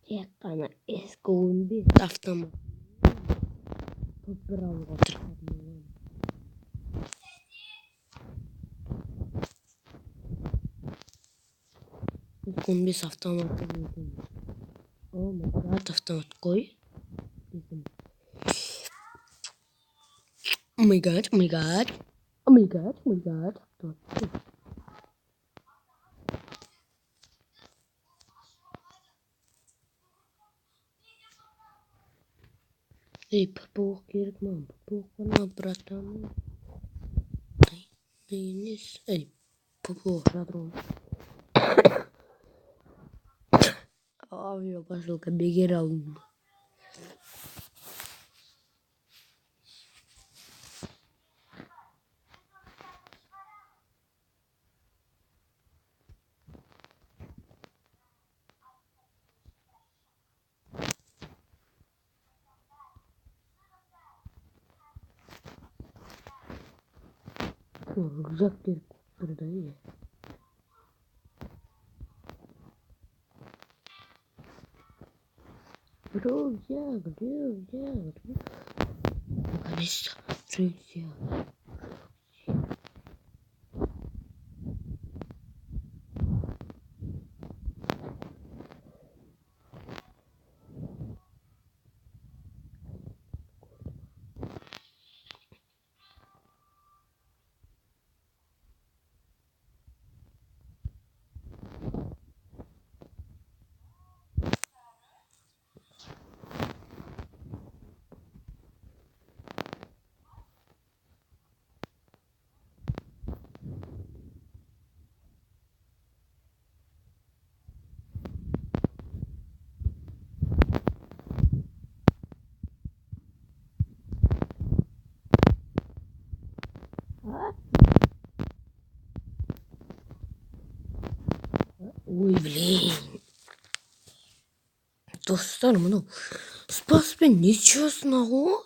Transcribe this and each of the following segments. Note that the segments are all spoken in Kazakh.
Тек қана ескі 15 автомат көпір алуға тырысатын. 15 автомат. О май гад, автомат қой. О май гад, о май гад. О май гад, о май гад. Эй, ППО керек маған. ППО қана, братан. Эй, ППО жатыр ғой. Авиапосылка бекер алдым. Рюкзак керек тұрды. Рюкзак. Наконец-то, рюкзак. Ой, блин. Достар, мынау спаспен нечестно ғой.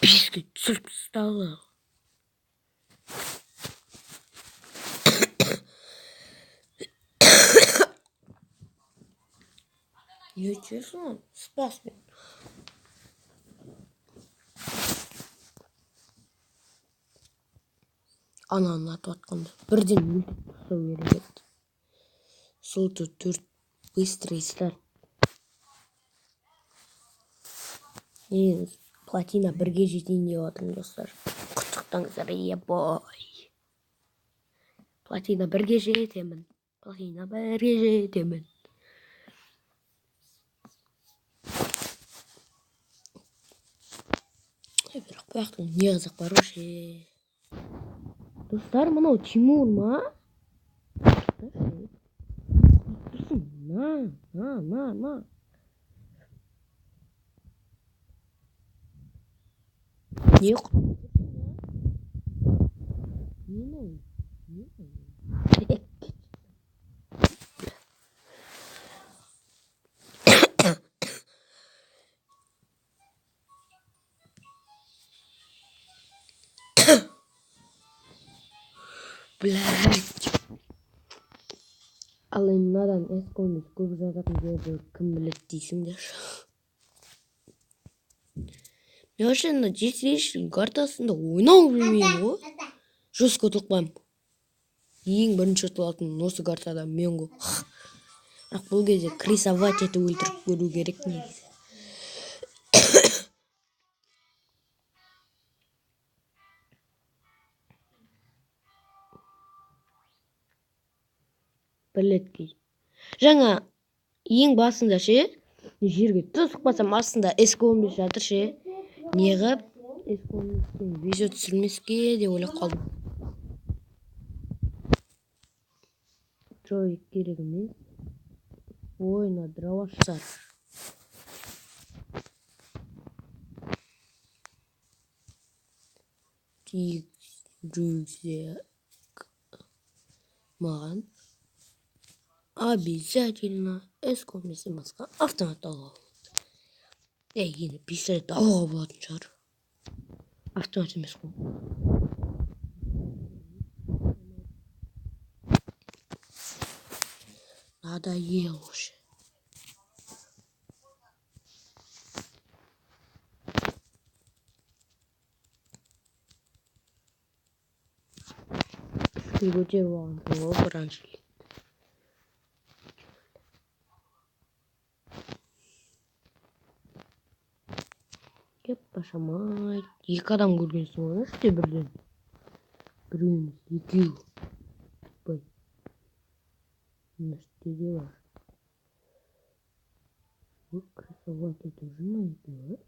Беске түсіріп тастады. Нечестно, спаспен. Ананы атып атқанда бірден өлтіріп тастау керек еді. Солты 4 быстрый старт. Платина 1-ге жетейін деп жатырмын, достар. Құттықтаңыздар, ебой. Платина 1-ге жетемін. Бірақ бұяқтың не қызық бар ше. Достар, мынау Тимур ма? На. Не блядь. Ал енді надан эскомыз көп жататын жерді кім біледі дейсіңдер. Мен вообще мына жетілештің картасында ойнау білмеймін ғой. Жестко ұтылып ең бірінші ұтылатын осы картада мен ғой. Бірақ бұл кезде Криса Ватетті өлтіріп көру керек негізі. Білетке. Жаңа ең басында ше, жерге түсіп басам астында SK15 жатыр ше. Неғып SK15-тен видео түсірмеске деп ойлап қалдым. Жоқ керек емес. Ойна дровашсар. Рюкзак. Маған обязательно SK15-тен басқа автомат алуға болады. Енді пистолет алуға болатын шығар. Автомат емес қой. Надоело уже. Көтеріп алған соң ол бірінші кеп башамай. Екі адам көргенсің ғой іште бірден. Біреу емес, екеу. Бай. Нәрсе де бар. Красовать это жена идет.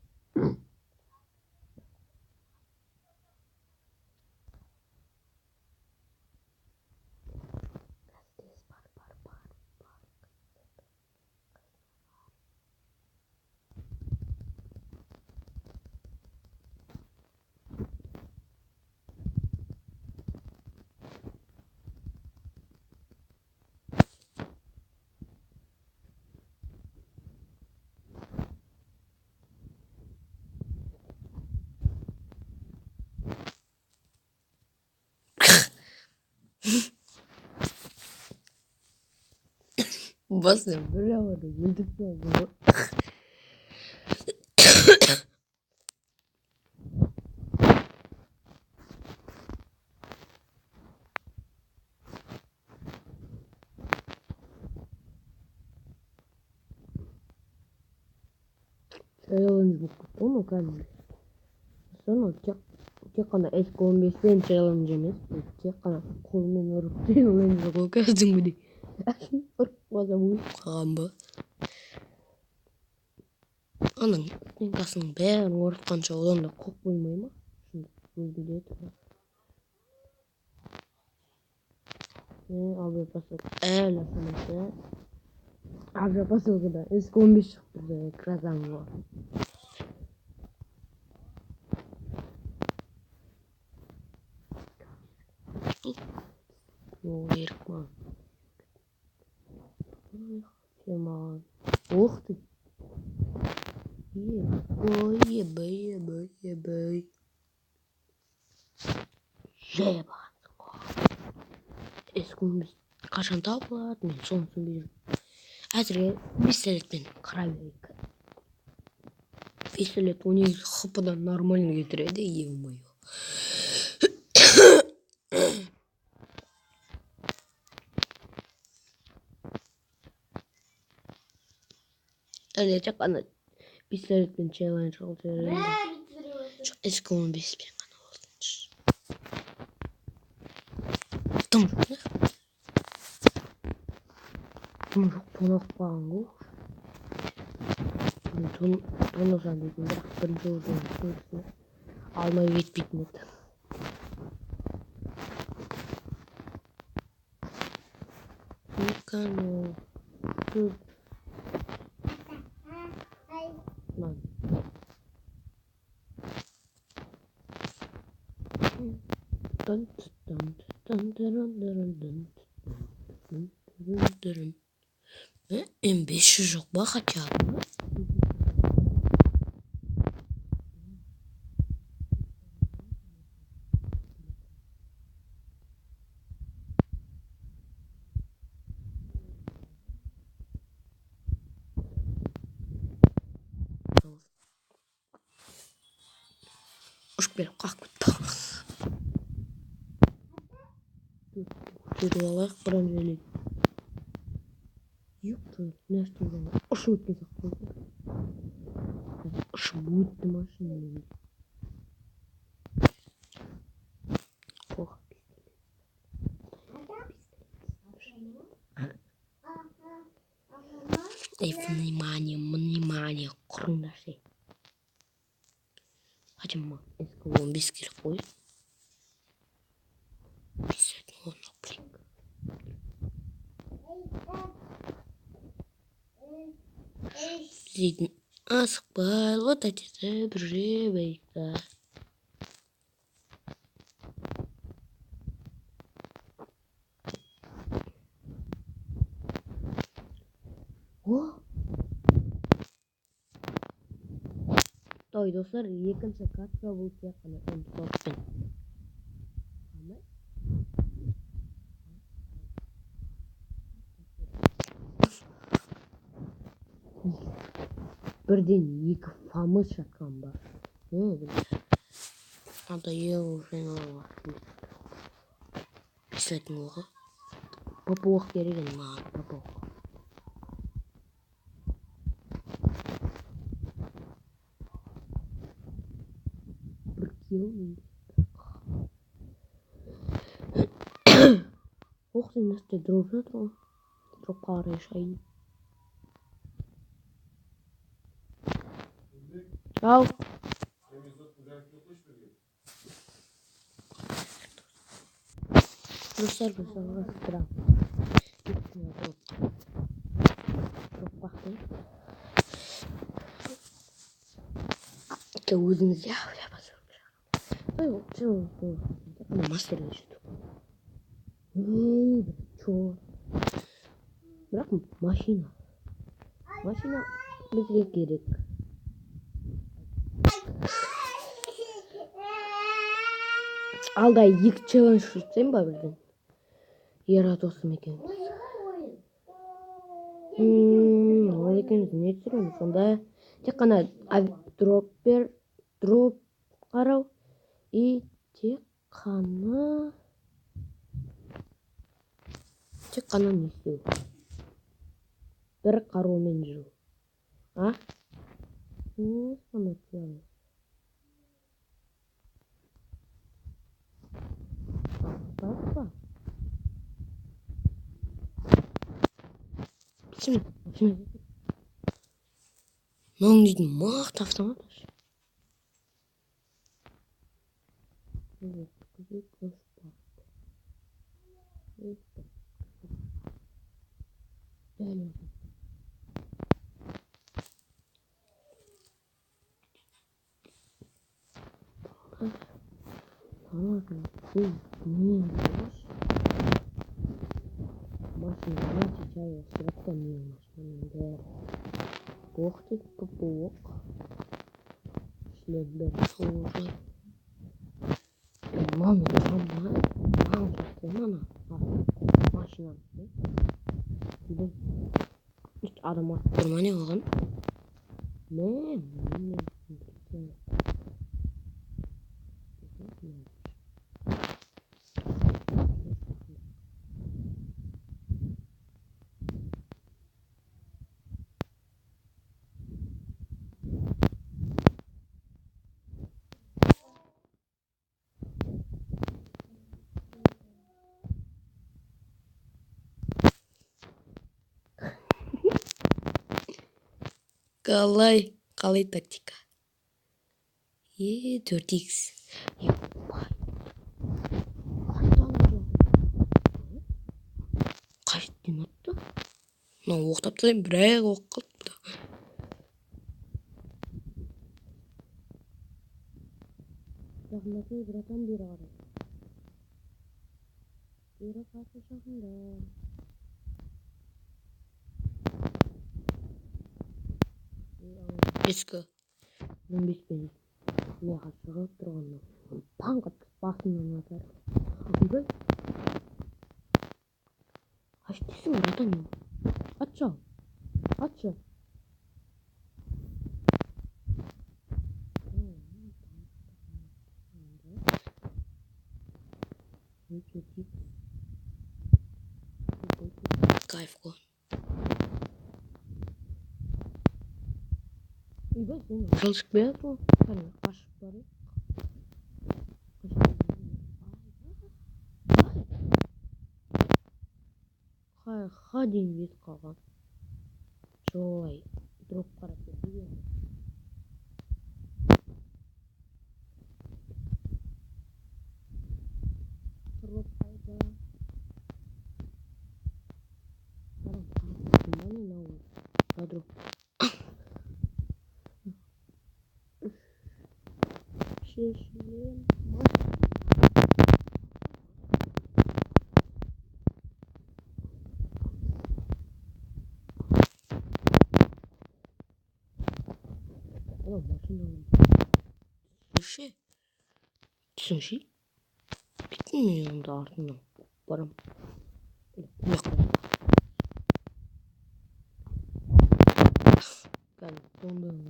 Басым бір ауырды өлтіріп тастады ғой. Челлендж болып кетті ғой кәдімгі. Соны тек қана SK15-пен челлендж емес, тек қана қолмен ұрып челлендж ғой кәдімгідей. Ұрып қалсам өліп қалған ба? Аның стенкасының бәрін орытқанша одан да қоқ қоймай ма? Өзінде тұр. Абай посылка әлі санасы. Абай посылкада SK15 шықты да красаң ғой. Ерік ма? Фирмаған. Ух ты! Ебай. Жая бағансың ғой. SK15 қашан табылады? Мен соны түсінбеймін. Әзірге пистолетпен қарай берейік. Пистолет 12 хп-дан нормально кетіреді, ё-моё. Әлі тек қана пистолетпен челлендж қылды. SK15-пен ғана болсыншы. Тым жоқ, тонақ баған ғой. Тонасан дейтін, бірақ бірінші ордың көрісіне алмай кетпейтін еді. Никано. М500 жоқ ба хотя бы? Ұшып келіп қақып кетті. Көтеріп алайық бірін жайлайды. Ёпта, нәрсе ғана ұшып өткен сияқты болды. Ұшып өтті машинамен. Внимание, құрыңдаршы. Хотя ма, SK15 керек қой. Писать можно, блин. Дейтін асықпай, лотать етіп жүребейді. Той достар, екінші катка бұл тек қана M4-пен. Birden 2 famız şatkan var. Ne bileyim. Anda yıl falan var. İşletim oğu. Papuğuk gereken bana papuğuk. Bir yıl. Oh sen nasıl drop yaptın? Drop karı yaşayın. Al. Göster sıra. Drop baktım. İşte özünüz ya. Yok canım. Ama master'ı işte. Çok. Bırak mı? Maşina bize gerek. Al da ilk challenge tutayım mı birden? Yarat olsun ikimiz. Ol ikimiz ne tutuyoruz sonda? Tek kana drop karau. Tek kana ne istiyor? Bir karau menju. Ha? Sanat yani. Apa? Şimdi. Nog niet macht автомат. Машина чая сроком мимо. Кохтик попуок. Шлебер тоже. Мама. Машина. Hiç adam attırma ne oğlum? Ne? Kalay taktika. 4x. Kaç din attı? Ne oktapta bir ok kaldı. Yakındaki bırakan bir ara. Bir kaçı şakında. Eski. Ben bitmedim. Ne haşırı durağında. Pankat basından atar. Abi. Açtısın oradan ya. Açacağım. Kayfı. Çalışık bir yer bu. Hani kaşıkları. Hadi biz kalan. Joy. Drop karakteri. Drop kayda. Gimana now? Drop. Şişlim. Oğlum makine alalım. Sushi. Bitmiyor da ardından. Varım. Yok. Ben dondum.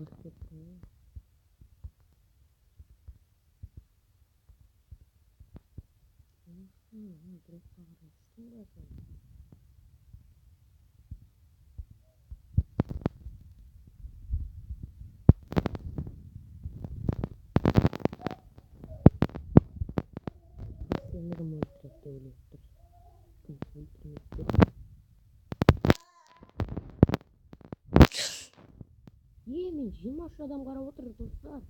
Seni kim öldürecek de ölecektir. Kimse öldürmeyecektir. Мен 20 адам қарап отыр достар.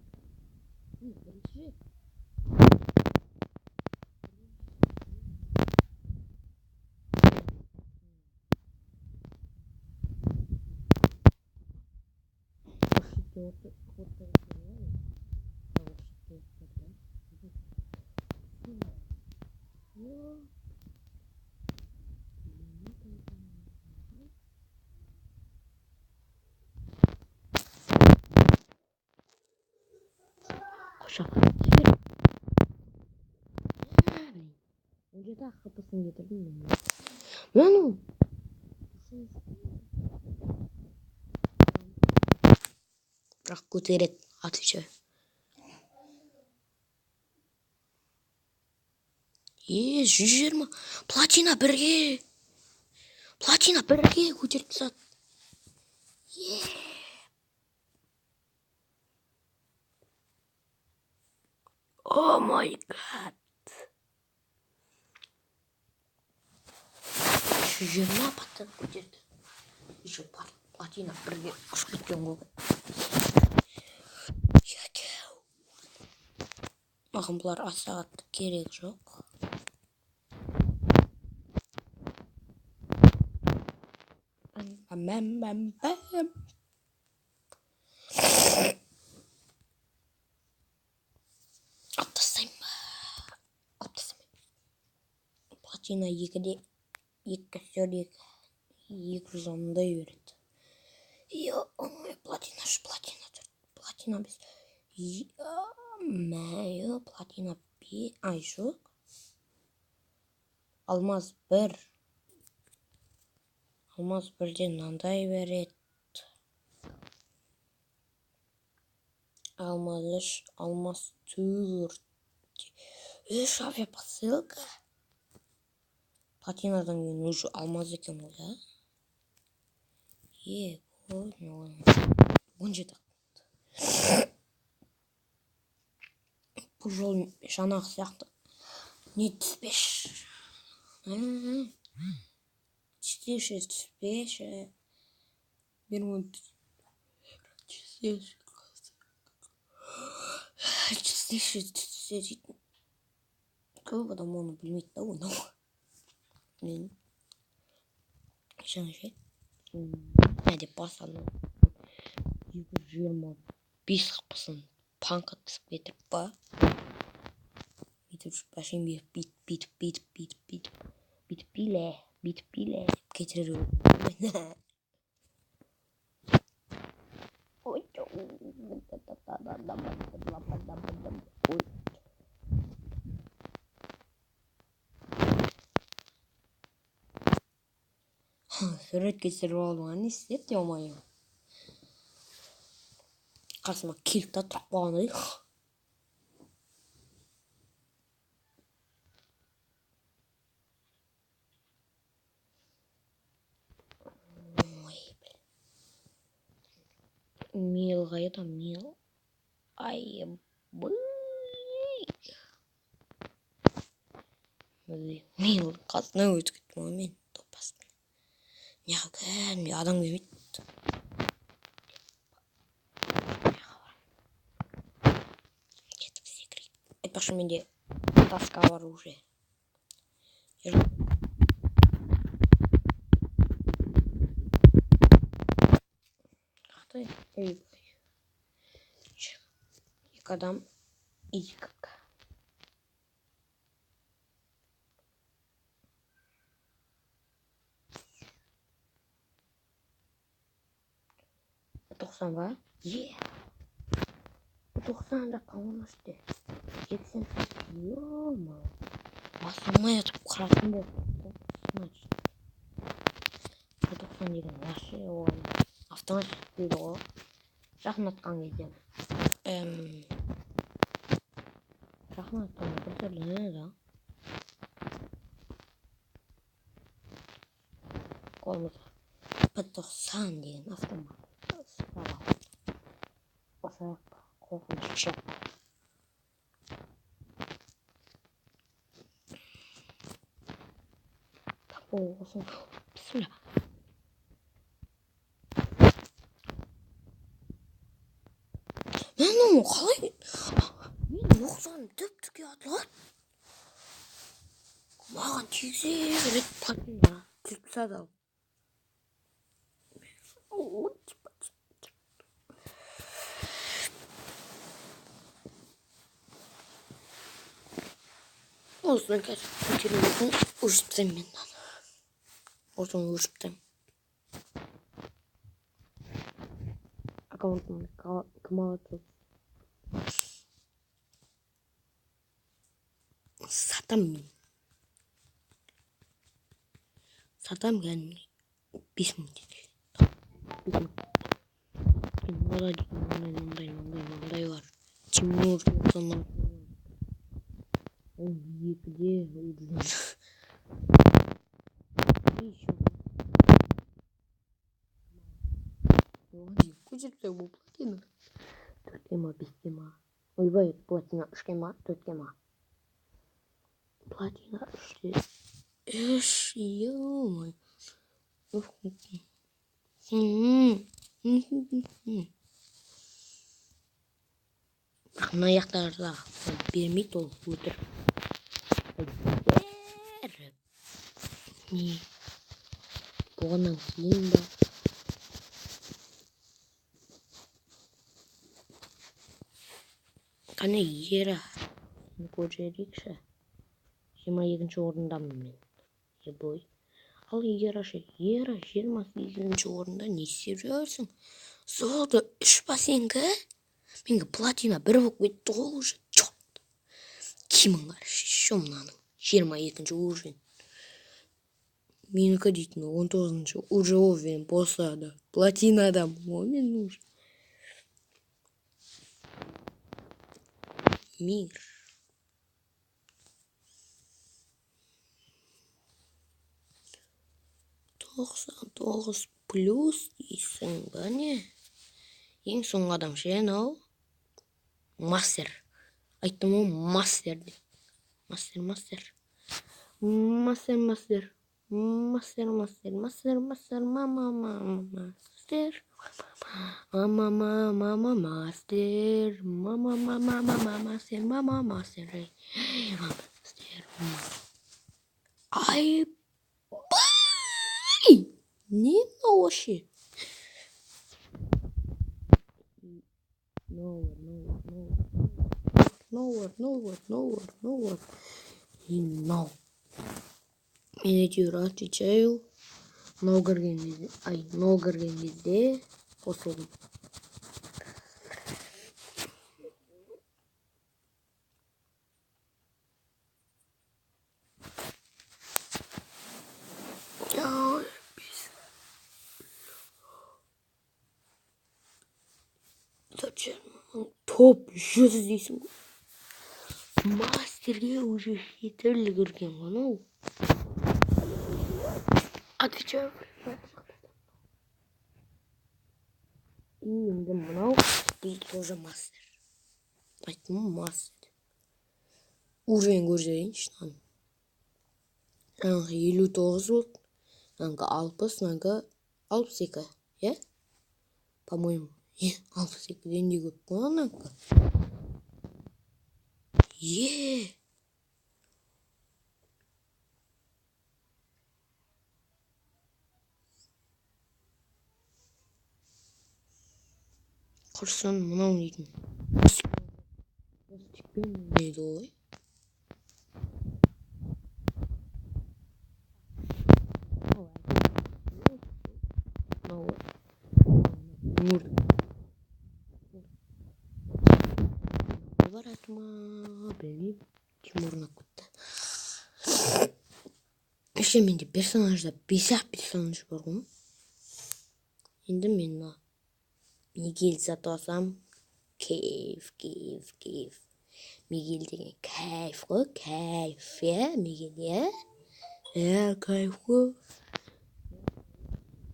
Бірінші. Önce de kapısını getirdim ben. Lan o. Bırak götüret atışı. Yes, 120. Platina бірге. Platina бірге көтеріп тастады. Oh my god. 120 паттан көтерді. Еще платина бірге ұшып кеткен ғой. Маған бұлар сағат керек жоқ. Бәм. Аптасайым. Платина 2-де 200-дай береді. Платина біз. Платина 1. Ай, жоқ. Алмаз 1. Алмаз 1-ден мынандай береді. Алмаз 3, алмаз 4. 3 авиапосылка. Платинадан кейін уже алмаз екен ол, да? Он жеті. Бұл жол жаңағы сияқты. Не түспеш. Түспеш. Бермін. Түспеш дейтін. Көп адам оны білмейді да оны. Мен жаңа ше. Деп басаны 225 қапысын панк атысып кетіп па. Бүйтіп бәшен бүйтіп биле кетірер ой. Сурет кесіріп алуға не істеді, ё-моё. Қасыма келіп та тұрып қалғандай. Мил қайда, мил? Ай, мил қасына өтіп кеттім ғой мен. Топаспын. Неғылған, мен адам келмейді. Кетіп секірейік. Айтпақшы менде таска бар уже. Қақтай? Екі адам издикак. Тоқсан ба? Тоқсан да қалмашты. 80. Ё-ма. Басылмай атып қыратын болды. Значит. 90 деген вообще оған автоматик дейді ғой. Жақын атқан кезде. Жақын атқан бір түрлі да. болмаса P90 деген автомат осы қорқынышты осы бісміллә мен қалай мен оқысам түп-түкке атылады маған тигізе береді платина түзіп тастады ал осыны қазір көтермейтін өшіріп тастаймын мен осыны өшіріп тастаймын аккаунтымды кім алады сатам кәдімгі 5000 теңге мындай бар Тимур ол екіде көтеріп бұл платина 4-ке ма 5-ке ма ойбай платина 3-ке ма 4-ке ма платина 3-те 3 ё-моё мына жақтарда бермейді ол өтірік не болғаннан кейін ба қане ера көрсетейікші 22-ші орындамын мен ебой ал ера 28-ші орында не істеп жүрсің золото 3 па сенікі менікі платина 1 болып кетті ғой уже чет кимің бар еще мынаның 22-ші уровень менікі дейтін 19-ші уровень болса да платинадамын ғой мен уже мир 99 плюс дейсің ба не ең соңғы адам ше анау мастер айттым ғой мастер деп мастер мама мастер ай не мынау вообще nowhere и no мен әйтеуір отвечаю но кірген кезде қосылдым зачем топ 100 дейсің ғой мастерге уже жетерлік кірген анау отвечаю енді мынау тоже мастер айттым ғой мастер уровень көрсетейінші мынаның 59 болды мынанікі 60 мынанікі 62 иә по-моему 62-ден де көп қой мынанікі құрсын мынау дейтін тикпен ойнайды ғой барады ма білмеймін Тимур ұнап кетті еще менде персонажда 5-ақ персонаж бар ғой енді мен Мигель сатып алсам кайф Мигель деген кайф қой кайф иә Мигель иә кайф қой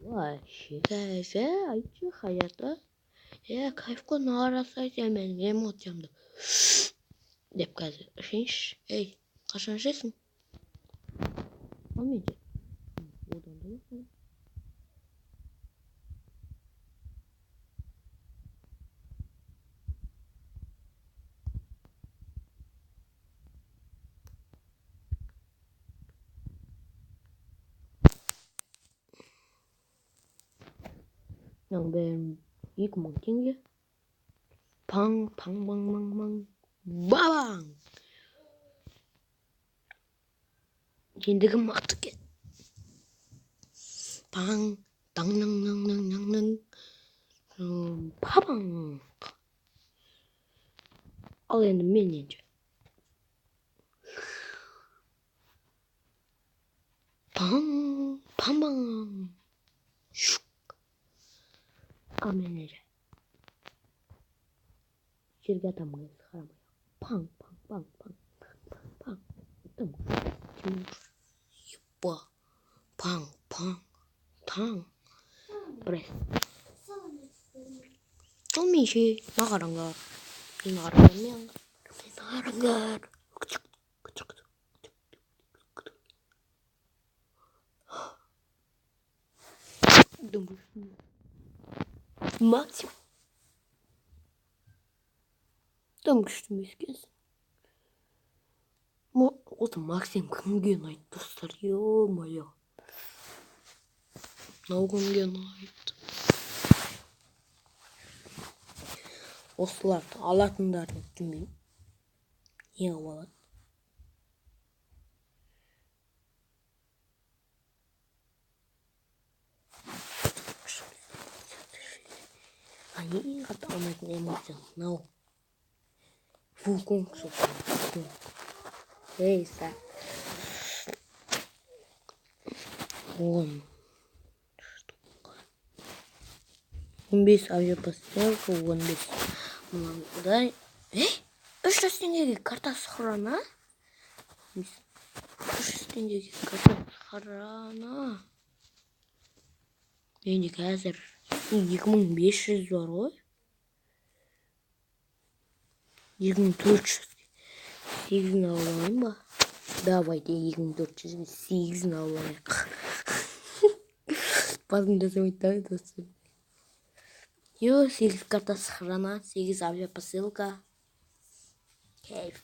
вообще кайф, айтшы хаята. Кайфқа нарасайся менің эмоциямды. Деп қазір ішейінші. Ей, қашан ішесің? Алмайды. Одан да басқа. Мынаның бәрін 2000 теңге. Паң, паң, маң, маң, маң. Бабаң! Ендігі мықты кен. Паң, таң, наң, наң, наң, наң, наң. Пабаң! Ал енді мен енді. Паң, памаң. Шук. Ал мен енді. Жерге атамын қазір қарамай. Паң, паң, паң, паң, паң, паң, паң. Там. Епа. Паң, паң, таң. Біраз. Ол мен ше. Нағараңдар. Мен нағараңдар. Максим. Там күшті мескенсің. Осы Максим кімге ұнайды достар? Ё-моё. Мынау кімге ұнайды? Осыларды алатындарын білмеймін. Не қылып алады? Ең қатты алмайтын эмоция мынау. Вулкан шоқы. Ей, сәт. 10 штука. 15 авиапостелка, 15. Мынандай. 300 теңгеге карта сохрана? 300 теңгеге карта сохрана. Менде қазір 2500 бар ғой. 2400. 8-ін алайын ба? Давайте 2400-ге 8-ін алайық. Басында сөйтті достар. 8 карта сохрана, 8 авиапосылка. Кайф.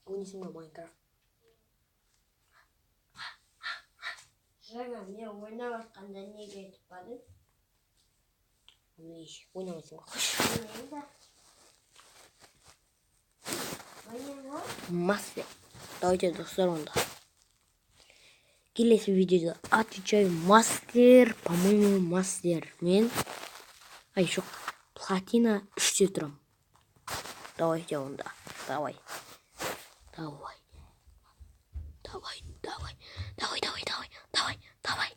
Ойнайсың ба Майнкрафт? Жаңа не ойнап жатқанда неге айтып бардың? Ойнамайсың ба? Мастер. Давайте достар онда. Келесі видеода отвечаю мастер. По-моему, мастер. Мен. Жоқ. Платина 3-те тұрам. Давайте онда. Давай. Давай. Давай. Давай. Давай. Давай. Давай. Давай. Давай.